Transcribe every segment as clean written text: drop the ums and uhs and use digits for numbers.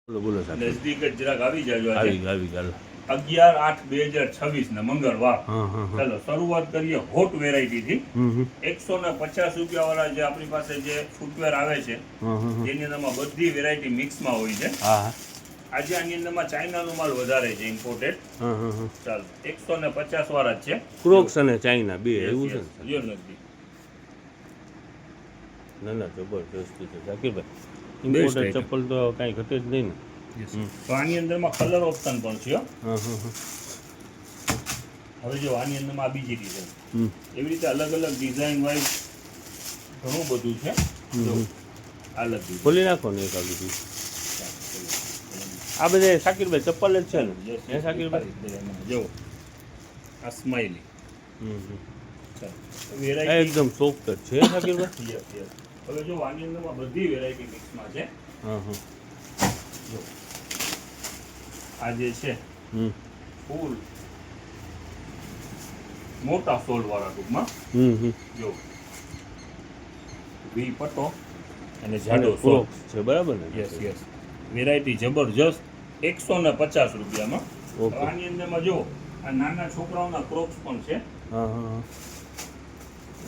બોલો બોલો સાહેબ. નજદીક જ જરાક આવી જાજો. આવી ચાલો. 11/8/2026 ના મંગળવાર. હા. ચાલો શરૂઆત કરીએ હોટ વેરાયટી થી. 150 રૂપિયા વાળા જે આપણી પાસે જે ફૂટવેર આવે છે જેની અંદરમાં બધી વેરાયટી મિક્સમાં હોય છે. હા. આજે આની અંદરમાં ચાઇનાનો માલ વધારે છે ઇમ્પોર્ટેડ. ચાલો 150 વાળા જ છે. ક્રોક્સ અને ચાઇના બે એવું છે ને? યો નજદીક. ના જબરજસ્ત છે ઝાકીરભાઈ. ઇમ્પોર્ટેડ ચપ્પલ તો કાંઈ ઘટે જ નહીં ને. તો આની અંદરમાં કલર ઓપ્શન પણ છે. હવે જો આની અંદરમાં આ બીજી ડિઝાઇન એવી રીતે અલગ અલગ ડિઝાઇન વાઇઝ ઘણું બધું છે. જો અલગ ખોલી નાખો ને એક આ બધું. આ બધે શાકીરભાઈ ચપ્પલ જ છે ને? હે શાકીરભાઈ? જો આ સ્માઇલી એકદમ સોફ્ટ જ છે શાકીરભાઈ. હવે જો આની અંદરમાં બધી વેરાયટી મિક્સમાં છે. જો આ જે છે ફૂલ મોટા સોલ વાળા ટૂંકમાં. જો વી પટ્ટો અને જાડો સોલ છે બરાબર ને? યસ વેરાયટી જબરજસ્ત 150 રૂપિયામાં. આની અંદરમાં જો આ નાના છોકરાઓના ક્રોક્સ પણ છે.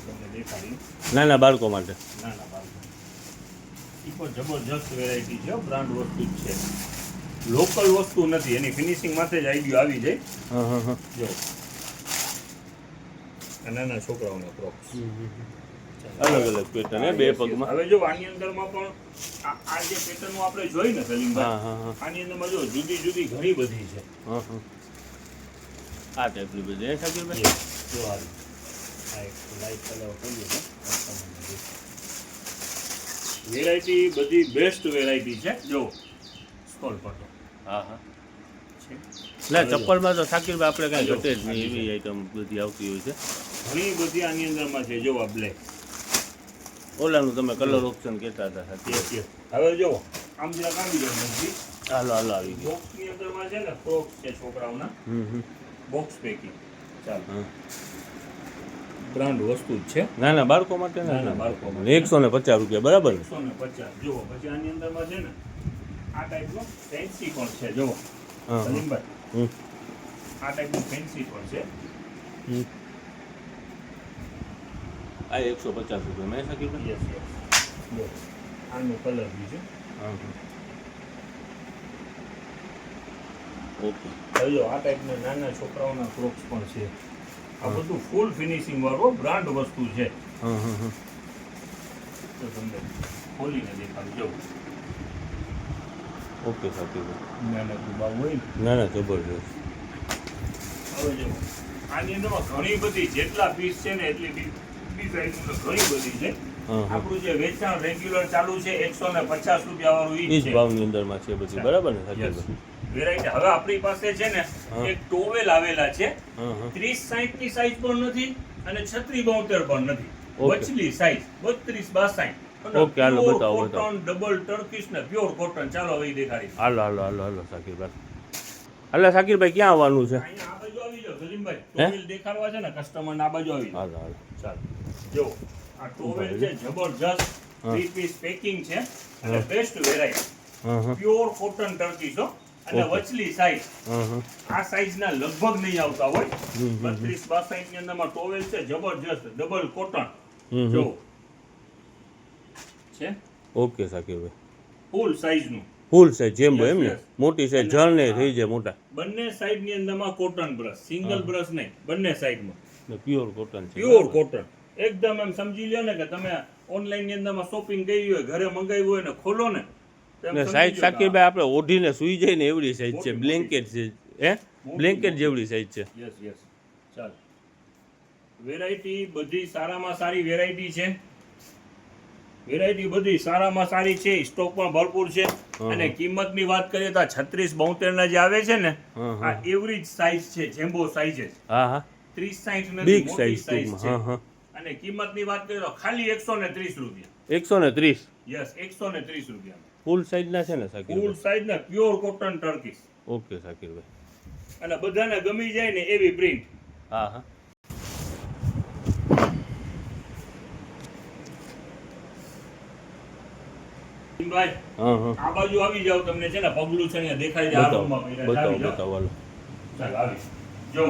તમને દેખાડી નાના બાળકો માટે. નાના બાળકો એ પણ જબરજસ્ત વેરાયટી છે. બ્રાન્ડ વસ્તુ જ છે, લોકલ વસ્તુ નથી. એની ફિનિશિંગ માટે જ આઈડિયો આવી જાય. જો નાના છોકરાઓના ક્રોક્સ અલગ અલગ પેટર્ન હે બે પગમાં. હવે જો આની અંદરમાં પણ આ જે પેટર્નો આપણે જોઈ ને સલીમભાઈ, આની અંદરમાં જો જુદી જુદી ઘણી બધી છે. આ ટાઈપની બધી હે શાકીરભાઈ? જો આ એક લાઈટ કલર ખોલ્યું છે. વેરાયટી બધી બેસ્ટ વેરાયટી છે. જો સ્કોલ પટ્ટો. ના ચપ્પલમાં તો શાકીરભાઈ આપણે કાંઈ ઘટે જ નહીં એવી આઈટમ બધી આવતી હોય છે. ઘણી બધી આની અંદરમાં છે. જો આ બ્લેક ઓલાનું તમે કલર ઓપ્શન કહેતા હતા. હવે જો આમ જરાક આવી જાય નથી. હાલો આવી ગયો. બોક્સની અંદરમાં છે ને ક્રોક્સ છે છોકરાઓના. Box packing. ચાલો બ્રાન્ડ વસ્તુ જ છે. નાના બાળકો માટે. નાના બાળકો માટે 150 રૂપિયા બરાબર. 150. જુઓ પછી આની અંદરમાં છે ને આ ટાઈપનો ફેન્સી પણ છે. જુઓ સલીમભાઈ, આ ટાઈપનું ફેન્સી પણ છે. આ 150 રૂપિયા મેં શાકીરભાઈ? યસ જો આનો કલર બી છે. ઓકે. હવે જો આ ટાઈપના નાના છોકરાઓના ક્રોક્સ પણ છે. આ બધું ફૂલ ફિનિશિંગ વાળું બ્રાન્ડ વસ્તુ છે. તો તમને ખોલીને દેખાડું. જો ઓકે શાકીરભાઈ. નાના દુબાવ હોય ને. ના જબરજસ્ત. હવે જો આની અંદરમાં ઘણી બધી જેટલા પીસ છે ને એટલી ડિઝાઇન ઘણી બધી છે. આપણું જે વેચાણ રેગ્યુલર ચાલુ છે 150 રૂપિયા વાળું ઈ જ ભાવની અંદરમાં છે બધી બરાબર ને શાકીરભાઈ? વેરાયટી. હવે આપણી પાસે છે ને એક ટોવેલ આવેલા છે 30-60 ની સાઈઝ પણ નથી અને 36-72 પણ નથી. વચલી સાઈઝ 32-62. ઓકે હાલો બતાવો. કોટન ડબલ ટર્કીશ ને પ્યોર કોટન. ચાલો હવે દેખાડી. હાલો શાકીરભાઈ. શાકીરભાઈ ક્યાં આવવાનું છે? અહીંયા આ બાજુ આવી જાવ સલીમભાઈ. ટોવેલ દેખાડવા છે ને કસ્ટમર ના બાજુ આવી જાવ. હાલો ચાલો જો આ ટોવેલ છે જબરજસ્ત 3 પીસ પેકિંગ છે અને best variety pure cotton Turkish હો. અને વચલી સાઈઝ. આ સાઈઝ ના લગભગ નહીં આવતા હોય. 32-62 ની અંદરમાં ટોવેલ છે જબરજસ્ત ડબલ કોટન. જો છે. ઓકે શાકીરભાઈ. ફૂલ સાઈઝ નું. ફૂલ સાઈઝ જેમ એમ ને? મોટી સાઈઝ જળને થઈ જાય મોટા. બંને સાઈડ ની અંદરમાં કોટન બ્રશ, સિંગલ બ્રશ નહીં, બંને સાઈડમાં પ્યોર કોટન છે. પ્યોર કોટન એકદમ એમ સમજી લ્યો ને કે તમે ઓનલાઈન ની અંદરમાં શોપિંગ કરી હોય, ઘરે મંગાવ્યું હોય ને ખોલો ને સાઈઝ શાકીરભાઈ આપણે ઓઢીને સુઈ જાય ને એવડી સાઈઝ છે. બ્લેન્કેટ છે હે? બ્લેન્કેટ જેવડી સાઈઝ છે. યસ ચાલ વેરાયટી બધી સારામાં સારી વેરાયટી છે. વેરાયટી બધી સારામાં સારી છે. સ્ટોક પણ ભરપૂર છે. અને કિંમતની વાત કરીએ તો 36-72 ના જે આવે છે ને આ એવરેજ સાઈઝ છે. જેમ્બો સાઈઝ છે. 30-60 નથી, બિગ મોટી સાઈઝ છે. અને કિંમતની વાત કરીએ તો ખાલી 130 રૂપિયા. 130? યસ 130 રૂપિયા. ફૂલ સાઈઝ ના છે ને શાકીરભાઈ? ફૂલ સાઈઝ ના પ્યોર કોટન ટર્કીશ. ઓકે શાકીરભાઈ. અને બધાને ગમી જાય ને એવી પ્રિન્ટ. અર્જુનભાઈ હા હા આ બાજુ આવી જાવ, તમને છે ને પગલું છે અહીંયા દેખાય છે આ બતાવો રૂમમાં પહેર્યા છે. બતાવો આવી જાઓ. બતાવો હાલો. ચાલો આવી જો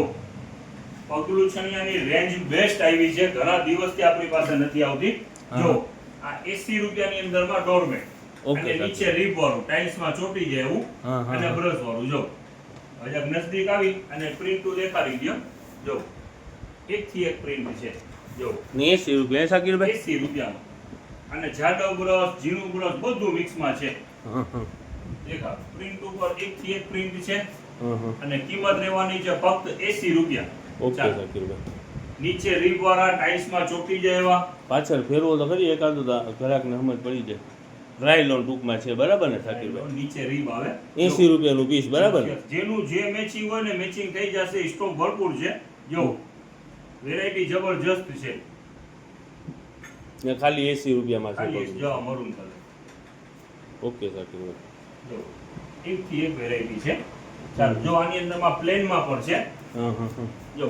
પગલું છણિયાની રેન્જ બેસ્ટ આવી છે, ઘણા દિવસથી આપણી પાસે નથી આવતી. જો આ 80 રૂપિયાની અંદરમાં ડોરમેટ ઓકે, અને નીચે રીપ વાળું ટાઇલ્સ માં ચોટી જાય એવું હા, હા, અને હા. બ્રશ વાળું. જો હજાર નજદીક આવી અને પ્રિન્ટ દેખાડી દો. જો એક થી એક પ્રિન્ટ છે. જો ને 80 રૂપિયા શાકીરભાઈ? 80 રૂપિયામાં અને જાડો બ્રશ ઝીણું બ્રશ બધું મિક્સમાં છે. હા હા દેખાવ પ્રિન્ટ ઉપર એક થી એક પ્રિન્ટ છે હા હા અને કિંમત રહેવાની છે ફક્ત 80 રૂપિયા. ઓકે ચાલો. શાકીરભાઈ. નીચે રીપ વાળા ટાઇલ્સમાં ચોટી જાય એવા પાછળ ફેરવો તો ખરી એકાદું તો ઘરાકને સમજ પડી જાય. ડ્રાય લોન ટૂંકમાં છે બરાબર ને શાકીરભાઈ? નીચે રીબ આવે 80 રૂપિયાનું પીસ બરાબર ને? જેનું જે મેચિંગ હોય ને મેચિંગ થઈ જશે. સ્ટોક ભરપૂર છે. જો વેરાયટી જબરજસ્ત છે. ને ખાલી 80 રૂપિયામાં ખાલી છે. જો મરૂન કલર. ઓકે શાકીરભાઈ. જો એક થી એક વેરાયટી છે. ચાલો જો આની અંદરમાં પ્લેનમાં પણ છે. હા હા હા જો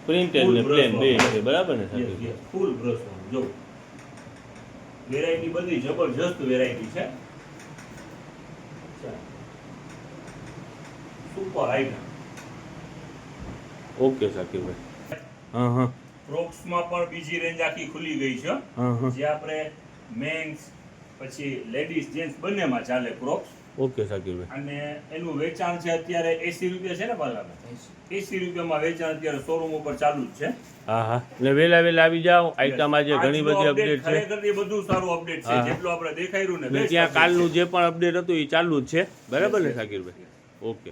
પ્રિન્ટેડ ને પ્લેન બે છે બરાબર ને શાકીરભાઈ? ફૂલ બ્રશ જો વેરાયટી બધી જબરજસ્ત વેરાયટી છે. Super item. ઓકે શાકીરભાઈ. હા હા ક્રોક્સમાં પણ બીજી રેન્જ આખી ખુલી ગઈ છે. હા હા જે આપણે મેન્સ પછી લેડીઝ જેન્ટ્સ બંનેમાં ચાલે ક્રોક્સ. ઓકે શાકીરભાઈ. અને એનું વેચાણ છે અત્યારે 80 રૂપિયા છે ને પાલા? 80 રૂપિયામાં વેચાણ અત્યારે શોરૂમ ઉપર ચાલુ જ છે. હા હા એટલે વહેલા વહેલા આવી જાઓ. આઈટમ આજે ઘણી બધી આજનું અપડેટ છે. ખરેખર એ બધું સારું અપડેટ છે. હા. જેટલું આપણે દેખાઈ રહ્યું ને ને best ત્યાં update કાલનું છે. જે પણ અપડેટ હતું એ ચાલુ જ છે બરાબર ને Yes, yes, શાકીરભાઈ? yes. ઓકે